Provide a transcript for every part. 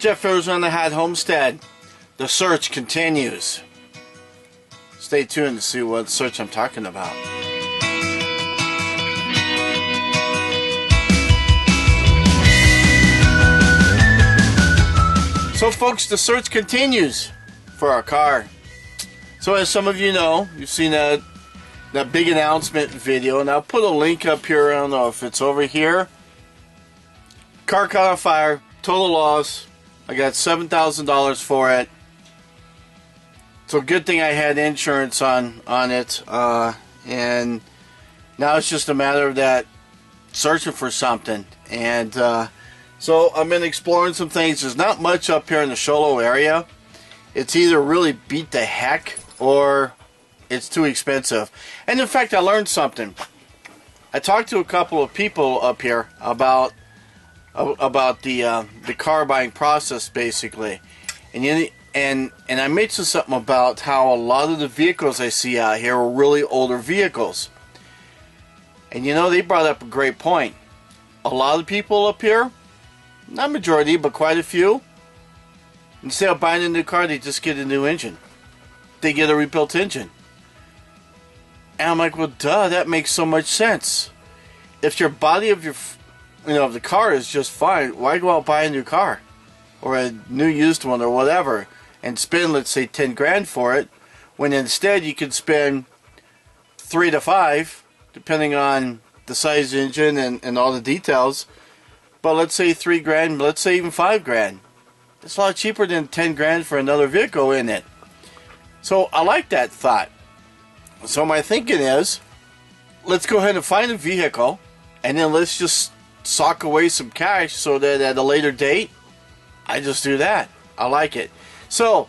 Jeff ArizonaHotHomestead. The search continues. Stay tuned to see what search I'm talking about. So folks, the search continues for our car. So as some of you know, you've seen that big announcement video, and I'll put a link up here. I don't know if it's over here. Car caught on fire, total loss. I got $7,000 for it. So good thing I had insurance on it, and now it's just a matter of that searching for something. And so I've been exploring some things. There's not much up here in the Sholo area. It's either really beat the heck or it's too expensive. And in fact, I learned something. I talked to a couple of people up here about the car buying process, basically, and I mentioned something about how a lot of the vehicles I see out here are really older vehicles. And you know, they brought up a great point. A lot of people up here, not majority, but quite a few, instead of buying a new car, they just get a new engine. They get a rebuilt engine. And I'm like, well, duh, that makes so much sense. If your body of your, of the car is just fine, why go out and buy a new car? Or a new used one or whatever, and spend, let's say, 10 grand for it, when instead you could spend 3 to 5, depending on the size engine and all the details. But let's say 3 grand, let's say even 5 grand. It's a lot cheaper than 10 grand for another vehicle, isn't it? So I like that thought. So my thinking is, let's go ahead and find a vehicle, and then let's just sock away some cash so that at a later date, I just do that. I like it. So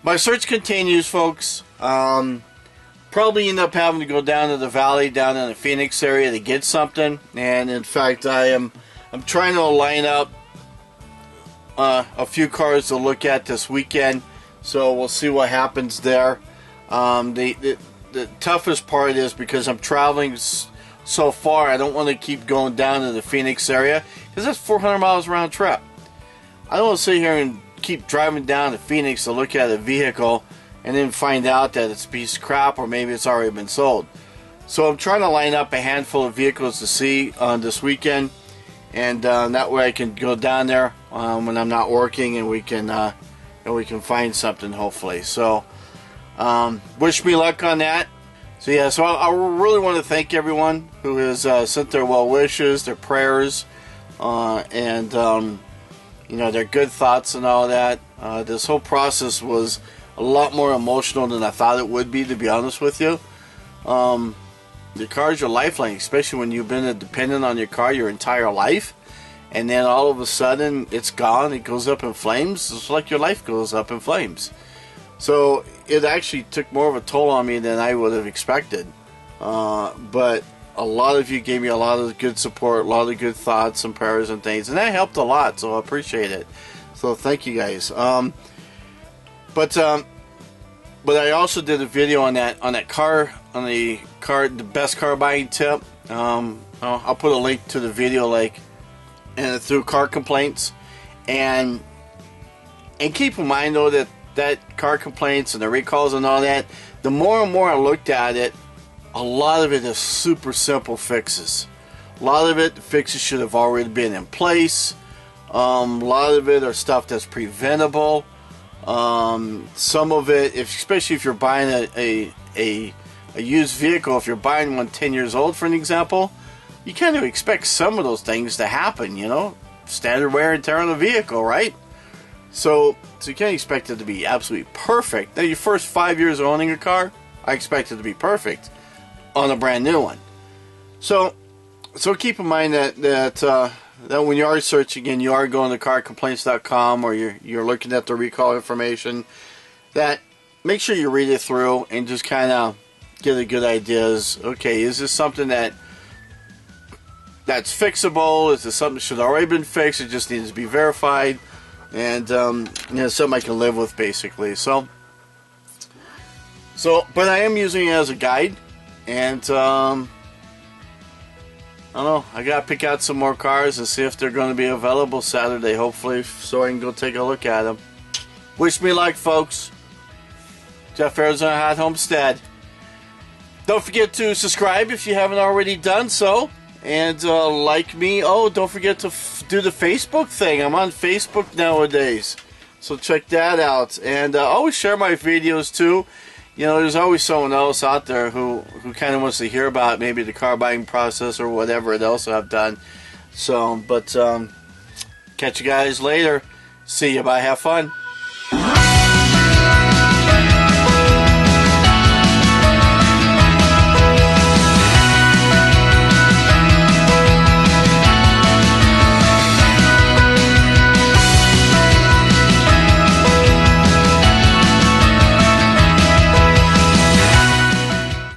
my search continues, folks. Probably end up having to go down to the valley, down in the Phoenix area to get something. And in fact, I'm trying to line up a few cars to look at this weekend. So we'll see what happens there. The toughest part is because I'm traveling so far, I don't want to keep going down to the Phoenix area because that's 400 miles round trip. I don't want to sit here and keep driving down to Phoenix to look at a vehicle and then find out that it's a piece of crap or maybe it's already been sold. So I'm trying to line up a handful of vehicles to see this weekend, and that way I can go down there when I'm not working, and we can find something, hopefully. So wish me luck on that. So yeah, so I really want to thank everyone who has sent their well wishes, their prayers, and their good thoughts and all that. This whole process was a lot more emotional than I thought it would be, to be honest with you. The car is your lifeline, especially when you've been dependent on your car your entire life, and then all of a sudden it's gone, it goes up in flames. It's like your life goes up in flames. So it actually took more of a toll on me than I would have expected. But a lot of you gave me a lot of good support, a lot of good thoughts and prayers and things, and that helped a lot, so I appreciate it. So thank you guys. But I also did a video on the best car buying tip. I'll put a link to the video, and through car complaints, and keep in mind though that car complaints and the recalls and all that, the more and more I looked at it, a lot of it is super simple fixes. A lot of it, the fixes should have already been in place. A lot of it are stuff that's preventable. Some of it, especially if you're buying a used vehicle, if you're buying one 10 years old, for an example, you kind of expect some of those things to happen, standard wear and tear on the vehicle, right? So you can't expect it to be absolutely perfect. Now, your first 5 years of owning a car, I expect it to be perfect on a brand new one. So keep in mind that when you are searching and you are going to carcomplaints.com, or you're looking at the recall information, that make sure you read it through and just kind of get a good idea. Okay, is this something that's fixable? Is this something that should have already been fixed? It just needs to be verified, and something I can live with, basically. So but I am using it as a guide, and I don't know. I gotta pick out some more cars and see if they're going to be available Saturday, hopefully, so I can go take a look at them. Wish me luck, folks. Jeff, Arizona Hot Homestead. Don't forget to subscribe if you haven't already done so. And like me. Oh, don't forget to do the Facebook thing. I'm on Facebook nowadays. So check that out. And always share my videos too. You know, there's always someone else out there who kind of wants to hear about maybe the car buying process or whatever else I've done. So, but catch you guys later. See you. Bye. Have fun.